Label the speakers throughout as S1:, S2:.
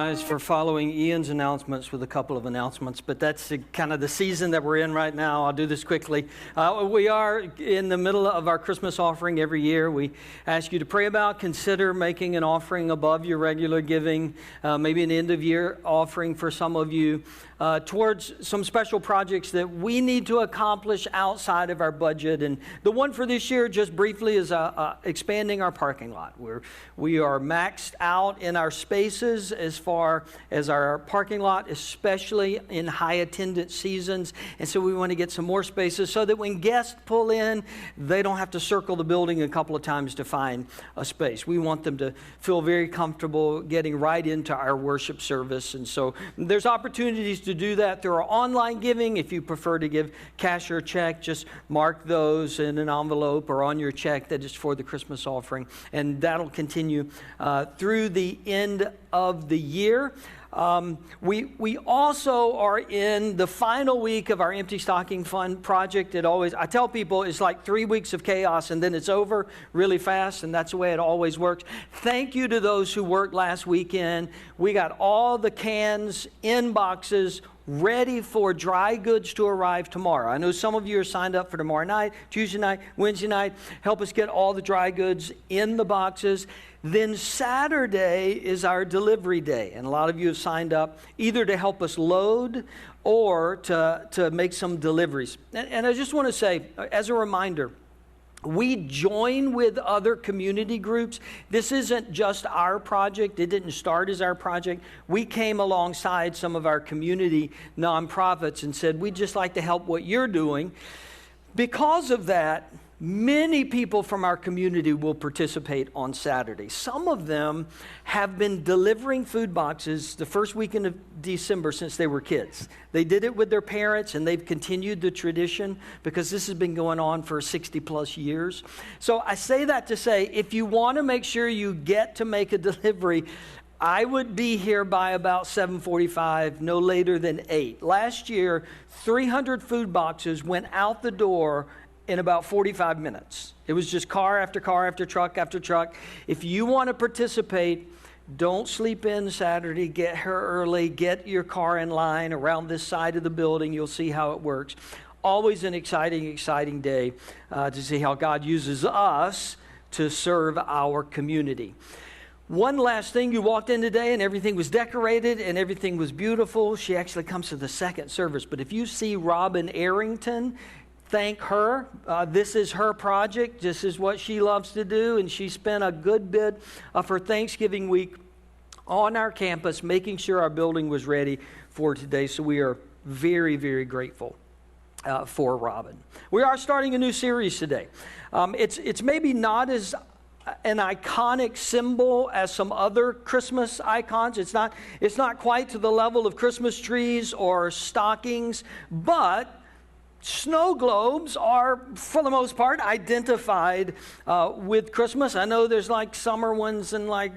S1: Guys, for following Ian's announcements with a couple of announcements, but that's kind of the season that we're in right now. I'll do this quickly. We are in the middle of our Christmas offering every year. We ask you to pray about, consider making an offering above your regular giving, maybe an end-of-year offering for some of you, towards some special projects that we need to accomplish outside of our budget. And the one for this year, just briefly, is expanding our parking lot. We are maxed out in our spaces as far as our parking lot, especially in high attendance seasons. And so we want to get some more spaces so that when guests pull in, they don't have to circle the building a couple of times to find a space. We want them to feel very comfortable getting right into our worship service. And so there's opportunities to do that through our online giving. If you prefer to give cash or check, just mark those in an envelope or on your check that is for the Christmas offering. And that'll continue through the end of the year. We also are in the final week of our Empty Stocking Fund project. I tell people it's like 3 weeks of chaos and then it's over really fast, and that's the way it always works. Thank you to those who worked last weekend. We got all the cans in boxes ready for dry goods to arrive tomorrow. I know some of you are signed up for tomorrow night, Tuesday night, Wednesday night. Help us get all the dry goods in the boxes. Then Saturday is our delivery day, and a lot of you have signed up either to help us load or to make some deliveries. And I just want to say, as a reminder, we join with other community groups. This isn't just our project. It didn't start as our project. We came alongside some of our community nonprofits and said, we'd just like to help what you're doing. Because of that, many people from our community will participate on Saturday. Some of them have been delivering food boxes the first weekend of December since they were kids. They did it with their parents, and they've continued the tradition because this has been going on for 60 plus years. So I say that to say, if you want to make sure you get to make a delivery, I would be here by about 7:45, no later than 8. Last year, 300 food boxes went out the door in about 45 minutes. It was just car after car after truck after truck. If you want to participate, don't sleep in Saturday. Get here early. Get your car in line around this side of the building. You'll see how it works. Always an exciting day to see how God uses us to serve our community. One last thing, you walked in today and everything was decorated and everything was beautiful. She actually comes to the second service. But if you see Robin Arrington, thank her. This is her project. This is what she loves to do. And she spent a good bit of her Thanksgiving week on our campus, making sure our building was ready for today. So we are very, very grateful for Robin. We are starting a new series today. It's maybe not as an iconic symbol as some other Christmas icons. It's not quite to the level of Christmas trees or stockings, but snow globes are, for the most part, identified with Christmas. I know there's like summer ones and like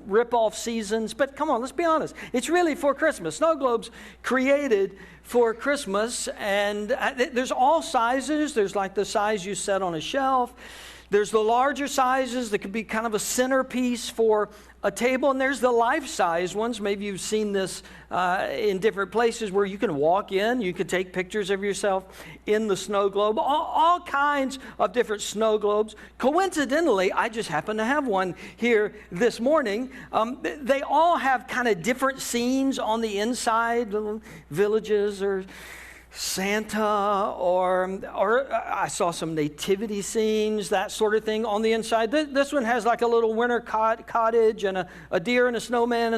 S1: rip-off seasons, but come on, let's be honest. It's really for Christmas. Snow globes created for Christmas, and there's all sizes. There's like the size you set on a shelf. There's the larger sizes that could be kind of a centerpiece for a table, and there's the life-size ones. Maybe you've seen this in different places where you can walk in, you can take pictures of yourself in the snow globe, all kinds of different snow globes. Coincidentally, I just happen to have one here this morning. They all have kind of different scenes on the inside, little villages or Santa, or I saw some nativity scenes, that sort of thing on the inside. This one has like a little winter cottage and a deer and a snowman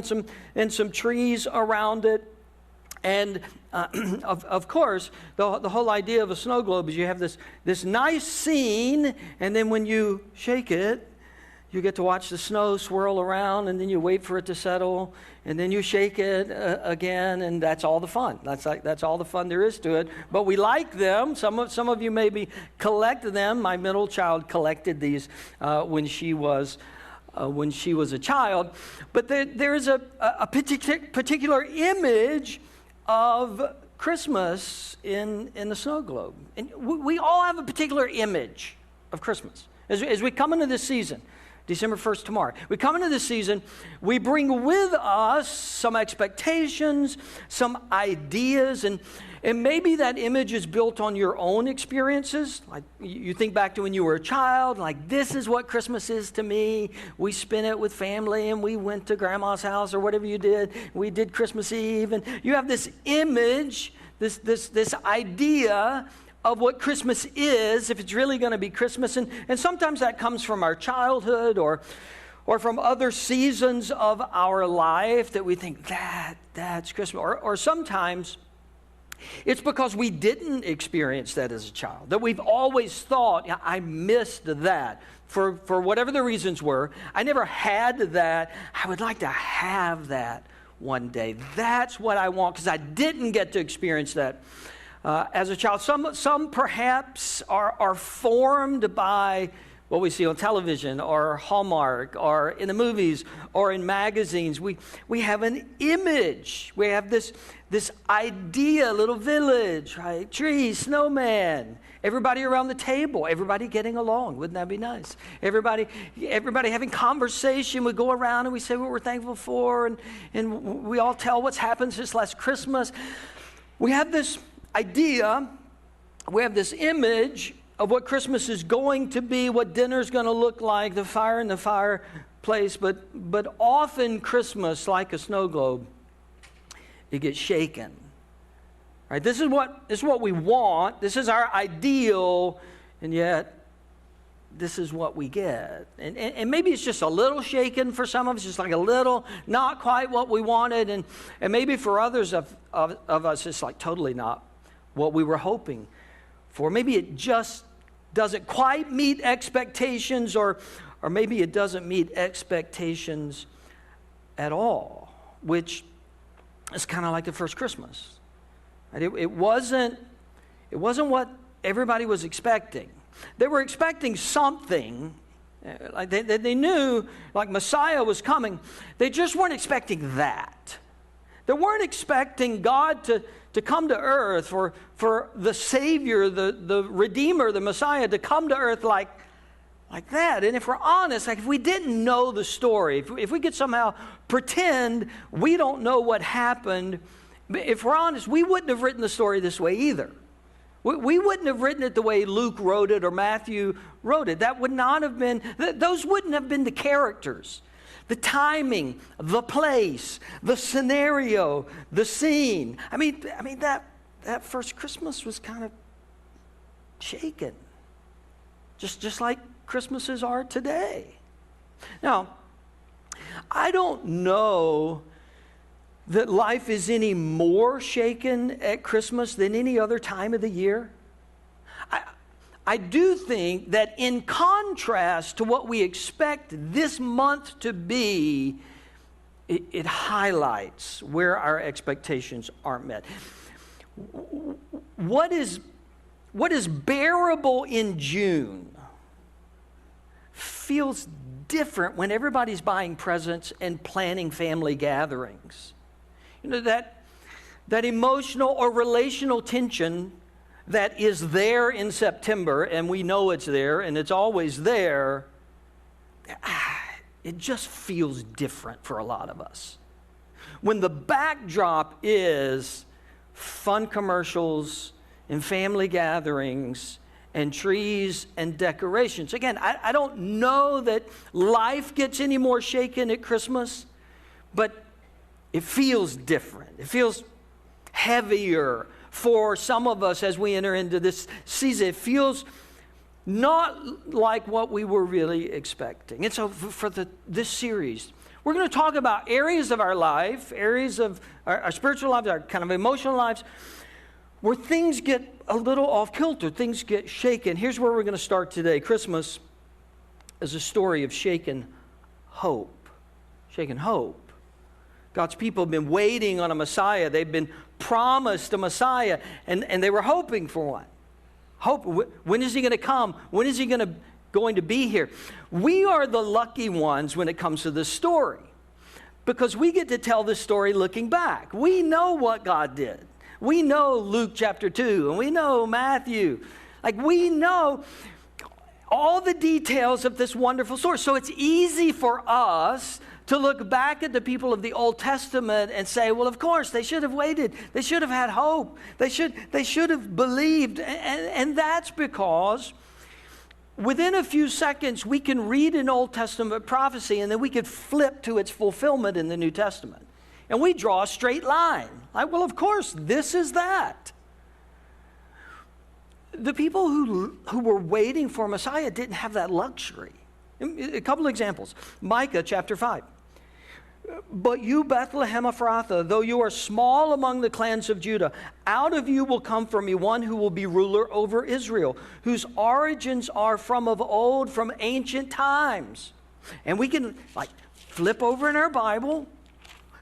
S1: and some trees around it. And of course, the whole idea of a snow globe is you have this nice scene, and then when you shake it, you get to watch the snow swirl around, and then you wait for it to settle, and then you shake it again, and that's all the fun. That's all the fun there is to it. But we like them. Some of you maybe collect them. My middle child collected these when she was a child. But there is a particular image of Christmas in the snow globe, and we all have a particular image of Christmas as we come into this season. December 1st, tomorrow. We come into this season, we bring with us some expectations, some ideas, and maybe that image is built on your own experiences. Like you think back to when you were a child, like this is what Christmas is to me. We spent it with family and we went to grandma's house or whatever you did. We did Christmas Eve, and you have this image, this idea of what Christmas is, if it's really going to be Christmas. And sometimes that comes from our childhood or from other seasons of our life that we think, that's Christmas. Or sometimes it's because we didn't experience that as a child, that we've always thought, yeah, I missed that. For whatever the reasons were, I never had that. I would like to have that one day. That's what I want, because I didn't get to experience that as a child. Some perhaps are formed by what we see on television or Hallmark or in the movies or in magazines. We have an image. We have this idea, little village, right? Trees, snowman, everybody around the table, everybody getting along. Wouldn't that be nice? Everybody having conversation. We go around and we say what we're thankful for, and we all tell what's happened since last Christmas. We have this idea, we have this image of what Christmas is going to be, what dinner's going to look like, the fire in the fireplace, but often Christmas, like a snow globe, it gets shaken. Right? This is what we want. This is our ideal, and yet this is what we get. And maybe it's just a little shaken for some of us, just like a little, not quite what we wanted, and maybe for others of us, it's like totally not what we were hoping for. Maybe it just doesn't quite meet expectations, or maybe it doesn't meet expectations at all, which is kind of like the first Christmas. Right? It wasn't what everybody was expecting. They were expecting something, like they knew like Messiah was coming. They just weren't expecting that. They weren't expecting God to come to earth, for the Savior, the Redeemer, the Messiah to come to earth like that. And if we're honest, like if we didn't know the story, if we could somehow pretend we don't know what happened, if we're honest, we wouldn't have written the story this way either. We wouldn't have written it the way Luke wrote it or Matthew wrote it. That would not have been, those wouldn't have been the characters. The timing, the place, the scenario, the scene. I mean that first Christmas was kind of shaken. Just like Christmases are today. Now, I don't know that life is any more shaken at Christmas than any other time of the year. I do think that in contrast to what we expect this month to be, it highlights where our expectations aren't met. What is bearable in June feels different when everybody's buying presents and planning family gatherings. You know, that emotional or relational tension that is there in September, and we know it's there, and it's always there, it just feels different for a lot of us. When the backdrop is fun commercials and family gatherings and trees and decorations. Again, I don't know that life gets any more shaken at Christmas, but it feels different. It feels heavier for some of us as we enter into this season. It feels not like what we were really expecting. And so for this series, we're going to talk about areas of our life, areas of our spiritual lives, our kind of emotional lives, where things get a little off kilter, things get shaken. Here's where we're going to start today. Christmas is a story of shaken hope. Shaken hope. God's people have been waiting on a Messiah. They've been promised a Messiah, and they were hoping for one. Hope. When is he going to come? When is he going to be here? We are the lucky ones when it comes to this story, because we get to tell this story looking back. We know what God did. We know Luke chapter 2, and we know Matthew. Like, we know, all the details of this wonderful story. So it's easy for us to look back at the people of the Old Testament and say, well, of course, they should have waited. They should have had hope. They should have believed. And that's because within a few seconds, we can read an Old Testament prophecy and then we could flip to its fulfillment in the New Testament. And we draw a straight line. Like, well, of course, this is that. The people who were waiting for Messiah didn't have that luxury. A couple examples. Micah chapter 5. But you, Bethlehem Ephrathah, though you are small among the clans of Judah, out of you will come for me one who will be ruler over Israel, whose origins are from of old, from ancient times. And we can flip over in our Bible,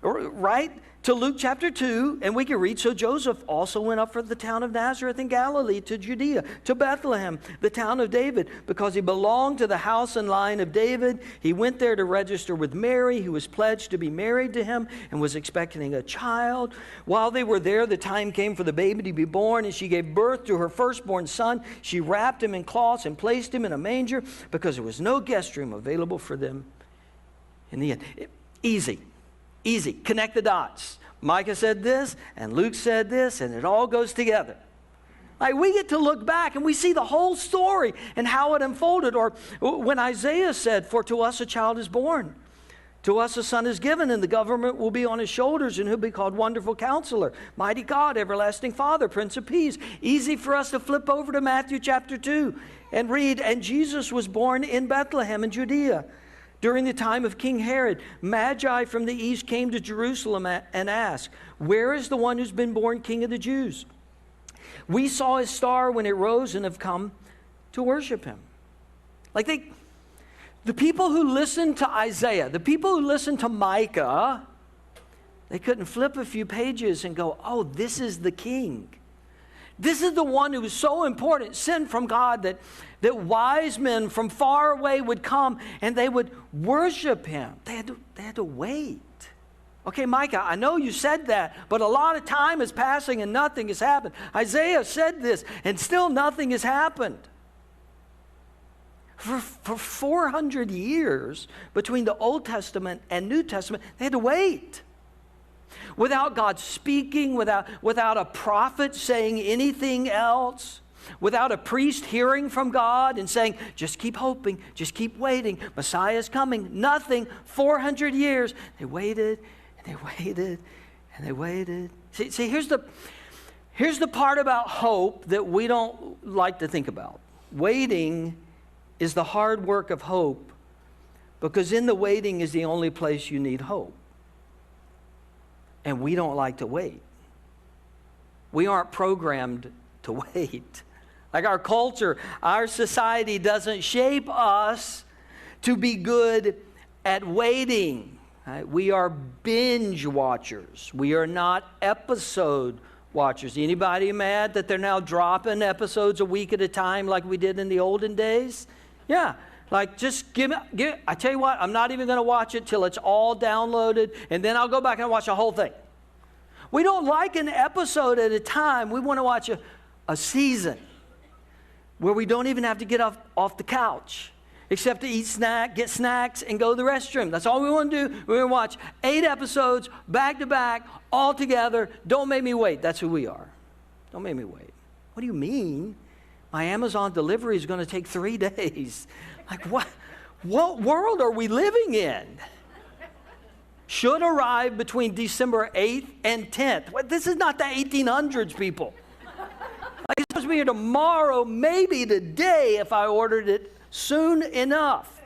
S1: right, to Luke chapter 2, and we can read, so Joseph also went up from the town of Nazareth in Galilee to Judea, to Bethlehem, the town of David, because he belonged to the house and line of David. He went there to register with Mary, who was pledged to be married to him and was expecting a child. While they were there, the time came for the baby to be born, and she gave birth to her firstborn son. She wrapped him in cloths and placed him in a manger because there was no guest room available for them. In the end, easy. Connect the dots. Micah said this, and Luke said this, and it all goes together. Like, we get to look back and we see the whole story and how it unfolded. Or when Isaiah said, for to us a child is born, to us a son is given, and the government will be on his shoulders, and he'll be called Wonderful Counselor, Mighty God, Everlasting Father, Prince of Peace. Easy for us to flip over to Matthew chapter 2 and read, and Jesus was born in Bethlehem in Judea. During the time of King Herod, Magi from the east came to Jerusalem and asked, where is the one who's been born King of the Jews? We saw his star when it rose and have come to worship him. The people who listened to Isaiah, the people who listened to Micah, they couldn't flip a few pages and go, oh, this is the king. This is the one who was so important, sent from God, that wise men from far away would come and they would worship him. They had to wait. Okay, Micah, I know you said that, but a lot of time is passing and nothing has happened. Isaiah said this, and still nothing has happened. For 400 years between the Old Testament and New Testament, they had to wait. Without God speaking, without a prophet saying anything else, without a priest hearing from God and saying, just keep hoping, just keep waiting, Messiah's coming, nothing, 400 years. They waited, and they waited, and they waited. See, here's the part about hope that we don't like to think about. Waiting is the hard work of hope, because in the waiting is the only place you need hope. And we don't like to wait. We aren't programmed to wait. Like our culture, our society doesn't shape us to be good at waiting. Right? We are binge watchers. We are not episode watchers. Anybody mad that they're now dropping episodes a week at a time like we did in the olden days? Yeah. Like, just I tell you what, I'm not even going to watch it till it's all downloaded, and then I'll go back and watch the whole thing. We don't like an episode at a time. We want to watch a season where we don't even have to get off the couch, except to get snacks, and go to the restroom. That's all we want to do. We're going to watch 8 episodes, back to back, all together. Don't make me wait. That's who we are. Don't make me wait. What do you mean? My Amazon delivery is going to take 3 days. Like, what world are we living in? Should arrive between December 8th and 10th. This is not the 1800s, people. Like, it's supposed to be here tomorrow, maybe today if I ordered it soon enough.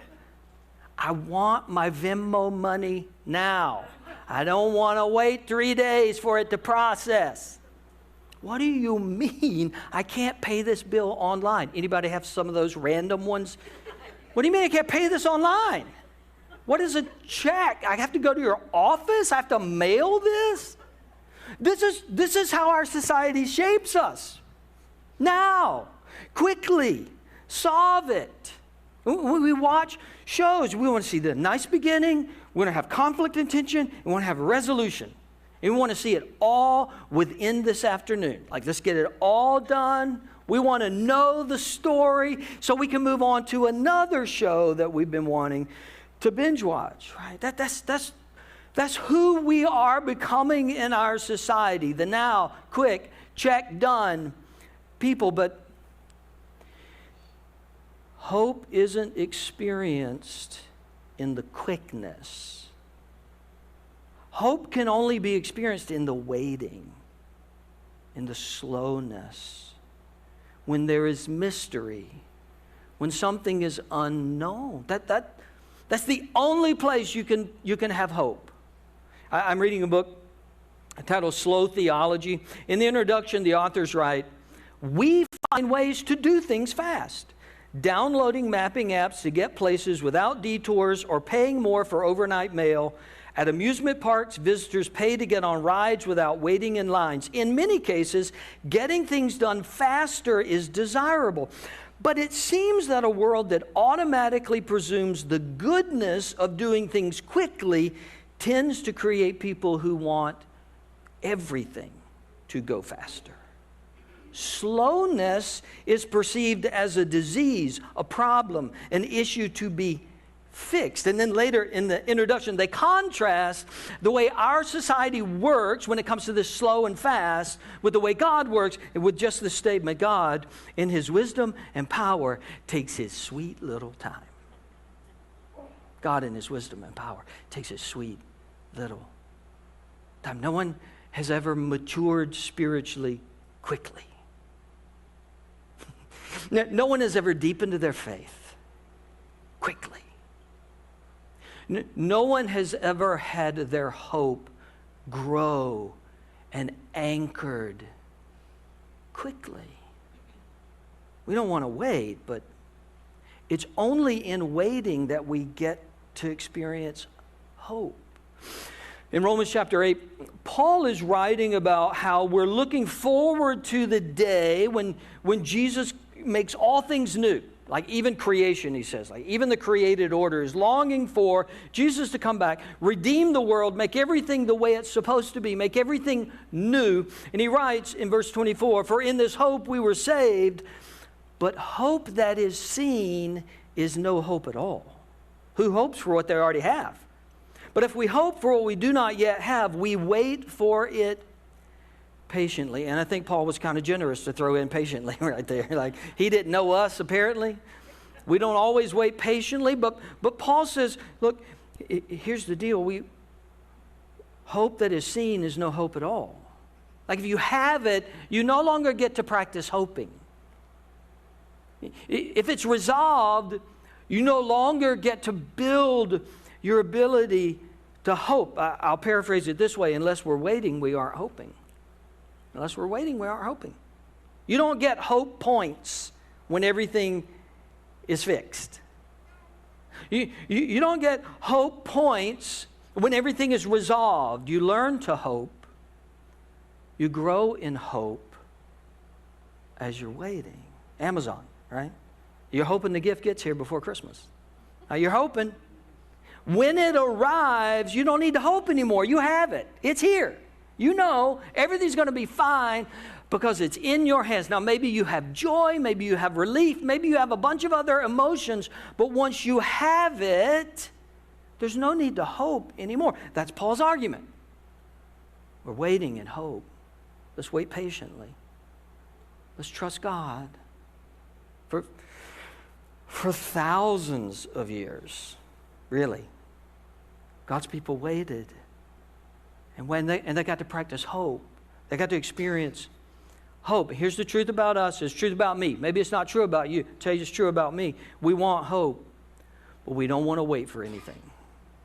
S1: I want my Venmo money now. I don't want to wait 3 days for it to process. What do you mean I can't pay this bill online? Anybody have some of those random ones? What do you mean I can't pay this online? What is a check? I have to go to your office? I have to mail this? This is how our society shapes us. Now, quickly, solve it. When we watch shows, we want to see the nice beginning, we want to have conflict and tension, and we want to have resolution. And we want to see it all within this afternoon. Like, let's get it all done We want to know the story so we can move on to another show that we've been wanting to binge watch, right? That's who we are becoming in our society. The now, quick, check, done people. But hope isn't experienced in the quickness. Hope can only be experienced in the waiting, in the slowness, when there is mystery, when something is unknown. That's the only place you can have hope. I'm reading a book titled Slow Theology. In the introduction, the authors write, "We find ways to do things fast. Downloading mapping apps to get places without detours or paying more for overnight mail. At amusement parks, visitors pay to get on rides without waiting in lines. In many cases, getting things done faster is desirable. But it seems that a world that automatically presumes the goodness of doing things quickly tends to create people who want everything to go faster. Slowness is perceived as a disease, a problem, an issue to be fixed." And then later in the introduction, they contrast the way our society works when it comes to this slow and fast with the way God works, and with just the statement, God, in His wisdom and power, takes His sweet little time. God, in His wisdom and power, takes His sweet little time. No one has ever matured spiritually quickly. No one has ever deepened their faith quickly. No one has ever had their hope grow and anchored quickly. We don't want to wait, but it's only in waiting that we get to experience hope. In Romans chapter 8, Paul is writing about how we're looking forward to the day when Jesus makes all things new. Like even creation, he says, like even the created order is longing for Jesus to come back, redeem the world, make everything the way it's supposed to be, make everything new. And he writes in verse 24, "For in this hope we were saved, but hope that is seen is no hope at all. Who hopes for what they already have? But if we hope for what we do not yet have, we wait for it patiently." And I think Paul was kind of generous to throw in patiently right there. Like he didn't know us, apparently. We don't always wait patiently, but Paul says, look, here's the deal. Hope that is seen is no hope at all. Like if you have it, you no longer get to practice hoping. If it's resolved, you no longer get to build your ability to hope. I'll paraphrase it this way: unless we're waiting, we aren't hoping. Unless we're waiting, we aren't hoping. You don't get hope points when everything is fixed. You don't get hope points when everything is resolved. You learn to hope. You grow in hope as you're waiting. Amazon, right? You're hoping the gift gets here before Christmas. Now you're hoping. When it arrives, you don't need to hope anymore. You have it. It's here. You know everything's going to be fine because it's in your hands. Now, maybe you have joy, maybe you have relief, maybe you have a bunch of other emotions, but once you have it, there's no need to hope anymore. That's Paul's argument. We're waiting in hope. Let's wait patiently. Let's trust God. For thousands of years, really, God's people waited. And they got to practice hope. They got to experience hope. Here's the truth about us. It's truth about me. Maybe it's not true about you. I'll tell you it's true about me. We want hope, but we don't want to wait for anything.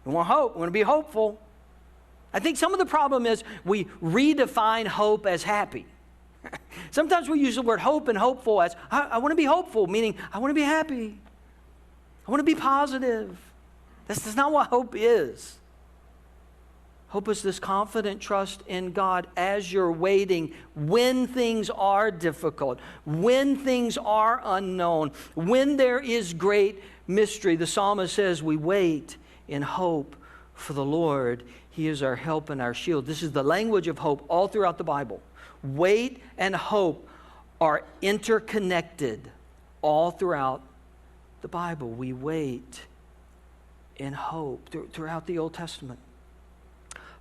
S1: We want hope. We want to be hopeful. I think some of the problem is we redefine hope as happy. Sometimes we use the word hope and hopeful as, I want to be hopeful, meaning I want to be happy. I want to be positive. That's not what hope is. Hope is this confident trust in God as you're waiting, when things are difficult, when things are unknown, when there is great mystery. The psalmist says we wait in hope for the Lord. He is our help and our shield. This is the language of hope all throughout the Bible. Wait and hope are interconnected all throughout the Bible. We wait in hope throughout the Old Testament.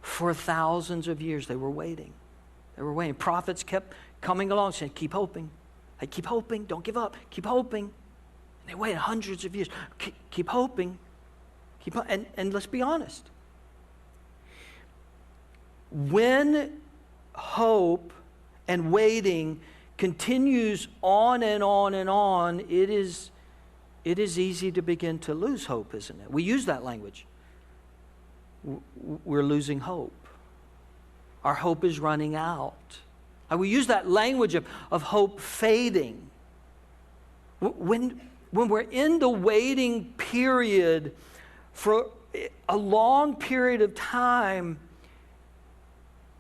S1: For thousands of years, they were waiting. They were waiting. Prophets kept coming along saying, keep hoping. Hey, keep hoping. Don't give up. Keep hoping. And they waited hundreds of years. Keep hoping. And let's be honest. When hope and waiting continues on and on and on, it is easy to begin to lose hope, isn't it? We use that language. We're losing hope. Our hope is running out. And we use that language of hope fading. When we're in the waiting period for a long period of time,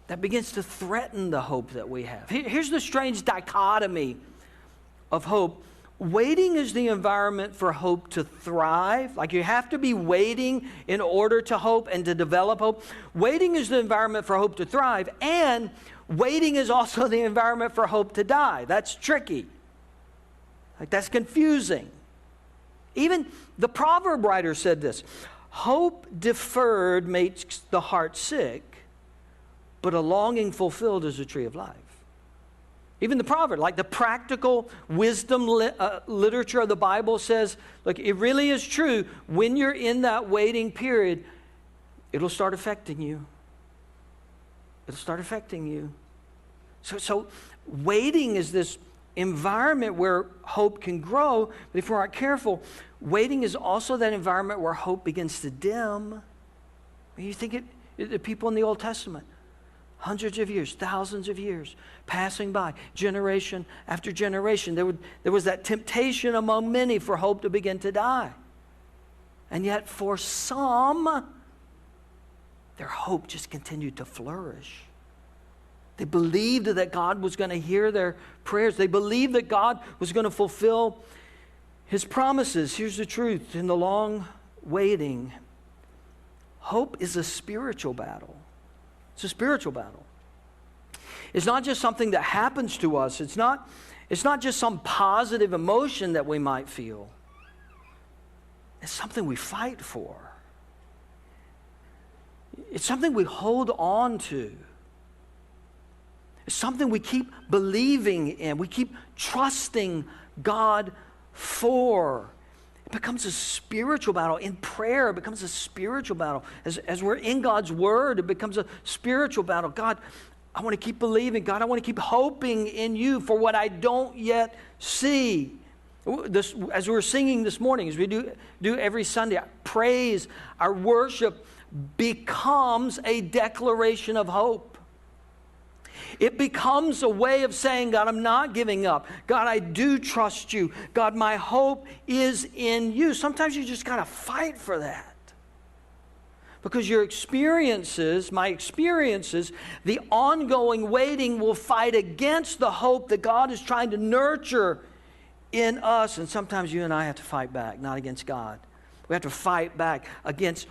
S1: that begins to threaten the hope that we have. Here's the strange dichotomy of hope. Waiting is the environment for hope to thrive. Like you have to be waiting in order to hope and to develop hope. Waiting is the environment for hope to thrive. And waiting is also the environment for hope to die. That's tricky. Like that's confusing. Even the proverb writer said this: hope deferred makes the heart sick, but a longing fulfilled is a tree of life. Even the proverb, like the practical wisdom literature of the Bible says, look, it really is true. When you're in that waiting period, it'll start affecting you. It'll start affecting you. So waiting is this environment where hope can grow, but if we aren't careful, waiting is also that environment where hope begins to dim. You think the people in the Old Testament, hundreds of years, thousands of years, passing by, generation after generation. There was that temptation among many for hope to begin to die. And yet for some, their hope just continued to flourish. They believed that God was going to hear their prayers. They believed that God was going to fulfill His promises. Here's the truth. In the long waiting, hope is a spiritual battle. It's a spiritual battle. It's not just something that happens to us. It's not just some positive emotion that we might feel. It's something we fight for. It's something we hold on to. It's something we keep believing in. We keep trusting God for. It becomes a spiritual battle. In prayer, it becomes a spiritual battle. As we're in God's Word, it becomes a spiritual battle. God, I want to keep believing. God, I want to keep hoping in you for what I don't yet see. As we were singing this morning, as we do every Sunday, praise, our worship becomes a declaration of hope. It becomes a way of saying, God, I'm not giving up. God, I do trust you. God, my hope is in you. Sometimes you just got to fight for that. Because your experiences, my experiences, the ongoing waiting will fight against the hope that God is trying to nurture in us. And sometimes you and I have to fight back, not against God. We have to fight back against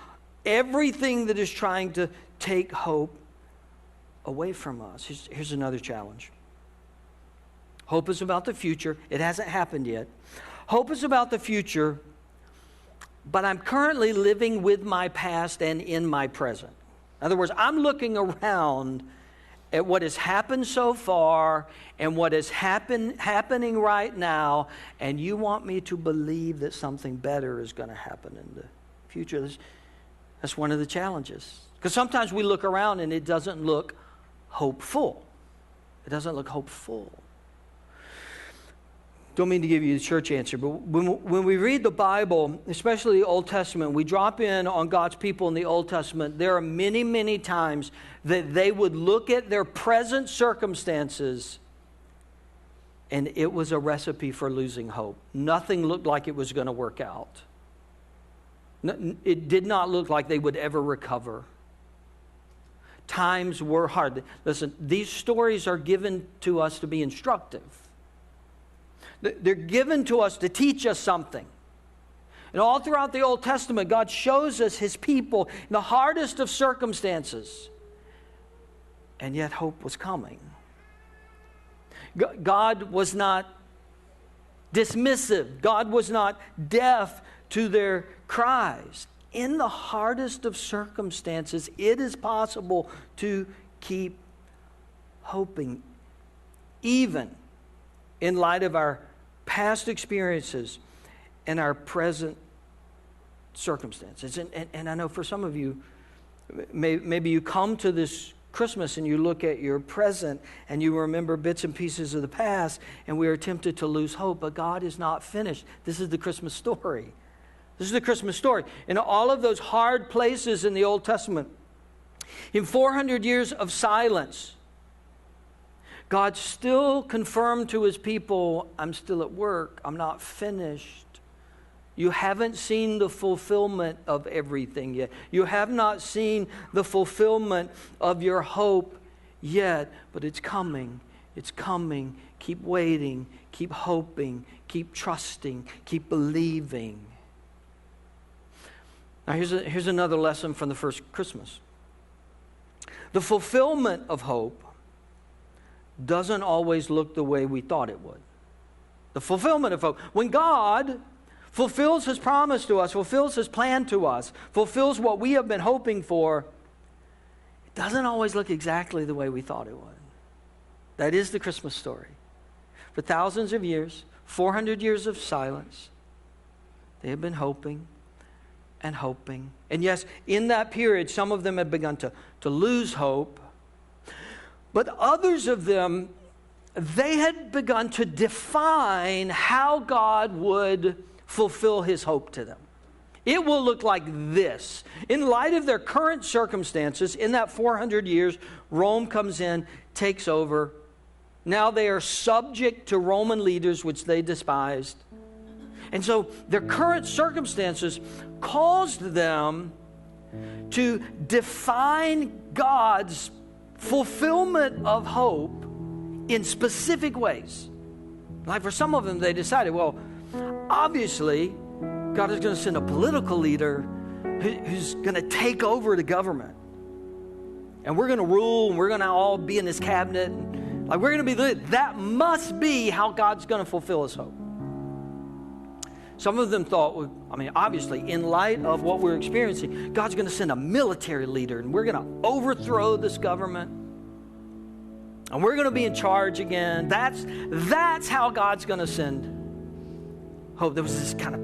S1: everything that is trying to take hope away from us. Here's another challenge. Hope is about the future. It hasn't happened yet. Hope is about the future, but I'm currently living with my past and in my present. In other words, I'm looking around at what has happened so far and what is happening right now, and you want me to believe that something better is going to happen in the future. That's one of the challenges. Because sometimes we look around and it doesn't look hopeful. It doesn't look hopeful. Don't mean to give you the church answer, but when we read the Bible, especially the Old Testament, we drop in on God's people in the Old Testament. There are many, many times that they would look at their present circumstances and it was a recipe for losing hope. Nothing looked like it was going to work out. It did not look like they would ever recover. Times were hard. Listen, these stories are given to us to be instructive. They're given to us to teach us something. And all throughout the Old Testament, God shows us His people in the hardest of circumstances. And yet hope was coming. God was not dismissive. God was not deaf to their cries. In the hardest of circumstances, it is possible to keep hoping, even in light of our past experiences and our present circumstances. And I know for some of you, maybe you come to this Christmas and you look at your present and you remember bits and pieces of the past, and we are tempted to lose hope, but God is not finished. This is the Christmas story. This is the Christmas story. In all of those hard places in the Old Testament, in 400 years of silence, God still confirmed to his people, I'm still at work. I'm not finished. You haven't seen the fulfillment of everything yet. You have not seen the fulfillment of your hope yet, but it's coming. It's coming. Keep waiting. Keep hoping. Keep trusting. Keep believing. Now, here's another lesson from the first Christmas. The fulfillment of hope doesn't always look the way we thought it would. The fulfillment of hope. When God fulfills his promise to us, fulfills his plan to us, fulfills what we have been hoping for, it doesn't always look exactly the way we thought it would. That is the Christmas story. For thousands of years, 400 years of silence, they have been hoping and hoping. And yes, in that period, some of them had begun to lose hope. But others of them, they had begun to define how God would fulfill his hope to them. It will look like this. In light of their current circumstances, in that 400 years, Rome comes in, takes over. Now they are subject to Roman leaders, which they despised. And so their current circumstances caused them to define God's fulfillment of hope in specific ways. Like for some of them, they decided, well, obviously, God is going to send a political leader who's going to take over the government. And we're going to rule, and we're going to all be in his cabinet. And, like, we're going to be, that must be how God's going to fulfill his hope. Some of them thought, well, I mean, obviously, in light of what we're experiencing, God's going to send a military leader, and we're going to overthrow this government. And we're going to be in charge again. That's how God's going to send hope. There was this kind of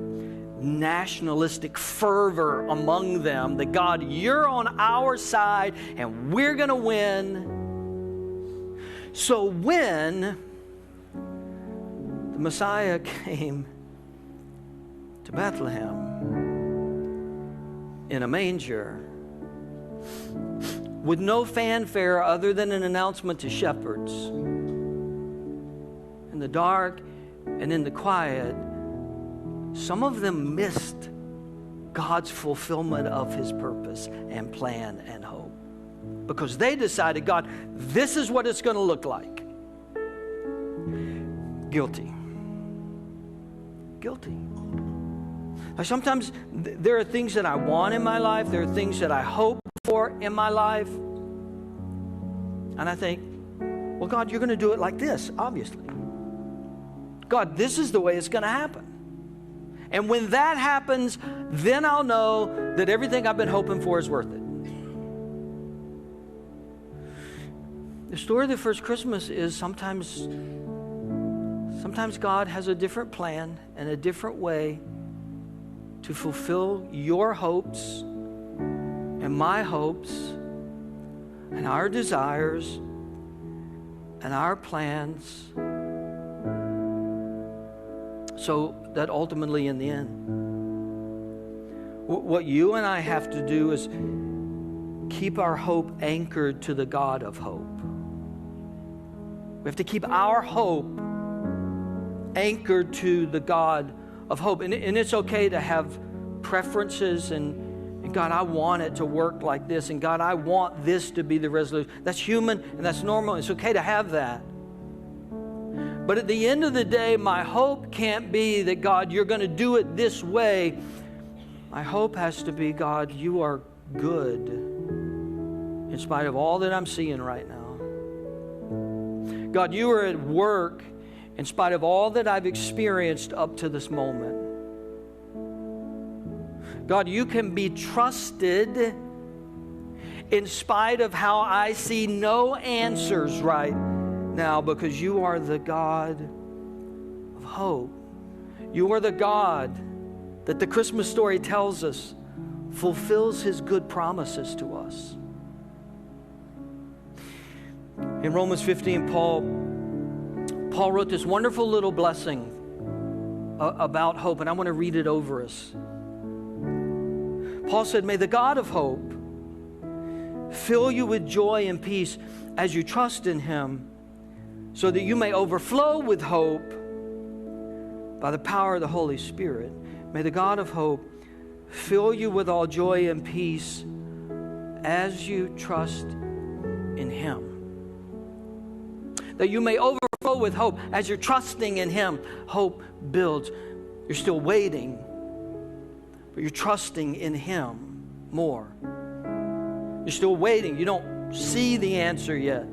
S1: nationalistic fervor among them that God, you're on our side and we're going to win. So when the Messiah came to Bethlehem in a manger with no fanfare other than an announcement to shepherds, in the dark and in the quiet, some of them missed God's fulfillment of his purpose and plan and hope. Because they decided, God, this is what it's going to look like. Guilty. Like sometimes there are things that I want in my life. There are things that I hope for in my life. And I think, well, God, you're going to do it like this, obviously. God, this is the way it's going to happen. And when that happens, then I'll know that everything I've been hoping for is worth it. The story of the first Christmas is sometimes God has a different plan and a different way to fulfill your hopes and my hopes and our desires and our plans, so that ultimately in the end, what you and I have to do is keep our hope anchored to the God of hope. We have to keep our hope anchored to the God of hope. And it's okay to have preferences and God, I want it to work like this. And God, I want this to be the resolution. That's human and that's normal. It's okay to have that. But at the end of the day, my hope can't be that, God, you're going to do it this way. My hope has to be, God, you are good in spite of all that I'm seeing right now. God, you are at work in spite of all that I've experienced up to this moment. God, you can be trusted in spite of how I see no answers right now, because you are the God of hope. You are the God that the Christmas story tells us fulfills his good promises to us. In Romans 15, Paul wrote this wonderful little blessing about hope, and I want to read it over us. Paul said, "May the God of hope fill you with joy and peace as you trust in him, so that you may overflow with hope by the power of the Holy Spirit. May the God of hope fill you with all joy and peace as you trust in him." That you may overflow with hope as you're trusting in him. Hope builds. You're still waiting, but you're trusting in him more. You're still waiting. You don't see the answer yet.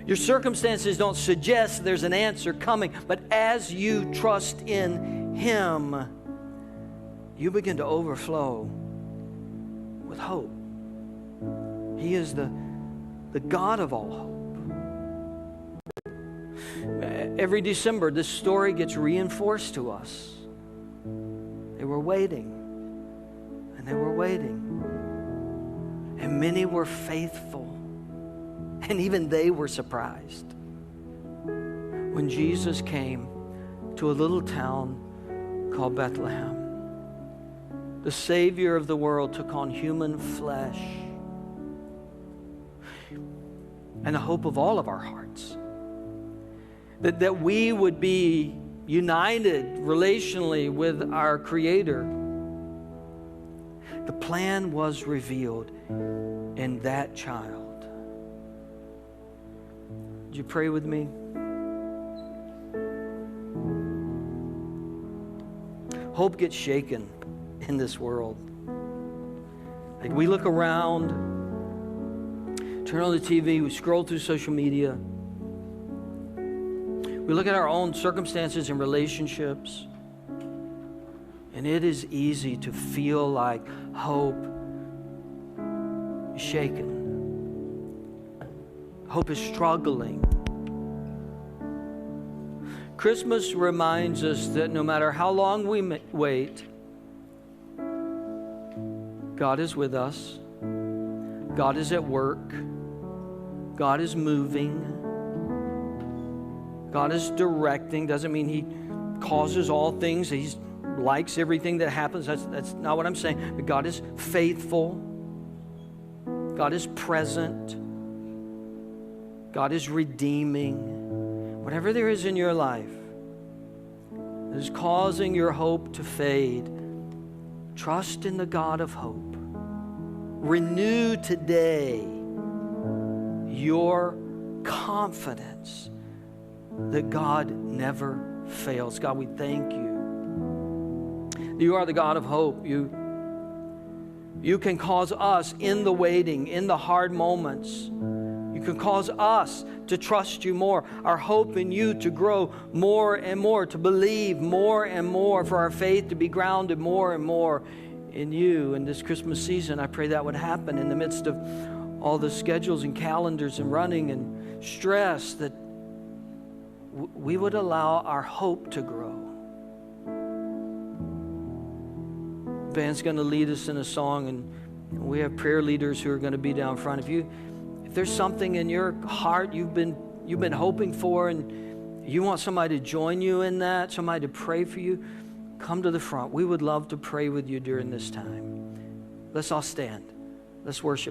S1: Your circumstances don't suggest there's an answer coming, but as you trust in him, you begin to overflow with hope. He is the God of all hope. Every December, this story gets reinforced to us. They were waiting, and they were waiting. And many were faithful, and even they were surprised when Jesus came to a little town called Bethlehem. The Savior of the world took on human flesh, and the hope of all of our hearts, that we would be united relationally with our Creator. The plan was revealed in that child. Would you pray with me? Hope gets shaken in this world. Like, we look around, turn on the TV, we scroll through social media. We look at our own circumstances and relationships, and it is easy to feel like hope is shaken. Hope is struggling. Christmas reminds us that no matter how long we wait, God is with us. God is at work. God is moving. God is directing. Doesn't mean he causes all things. He likes everything that happens. That's not what I'm saying. But God is faithful. God is present. God is redeeming. Whatever there is in your life that is causing your hope to fade, trust in the God of hope. Renew today your confidence that God never fails. God, we thank you. You are the God of hope. You can cause us in the waiting, in the hard moments. You can cause us to trust you more, our hope in you to grow more and more, to believe more and more, for our faith to be grounded more and more in you. In this Christmas season, I pray that would happen in the midst of all the schedules and calendars and running and stress, that we would allow our hope to grow. The band's going to lead us in a song, and we have prayer leaders who are going to be down front. If there's something in your heart you've been hoping for, and you want somebody to join you in that, somebody to pray for you, come to the front. We would love to pray with you during this time. Let's all stand. Let's worship.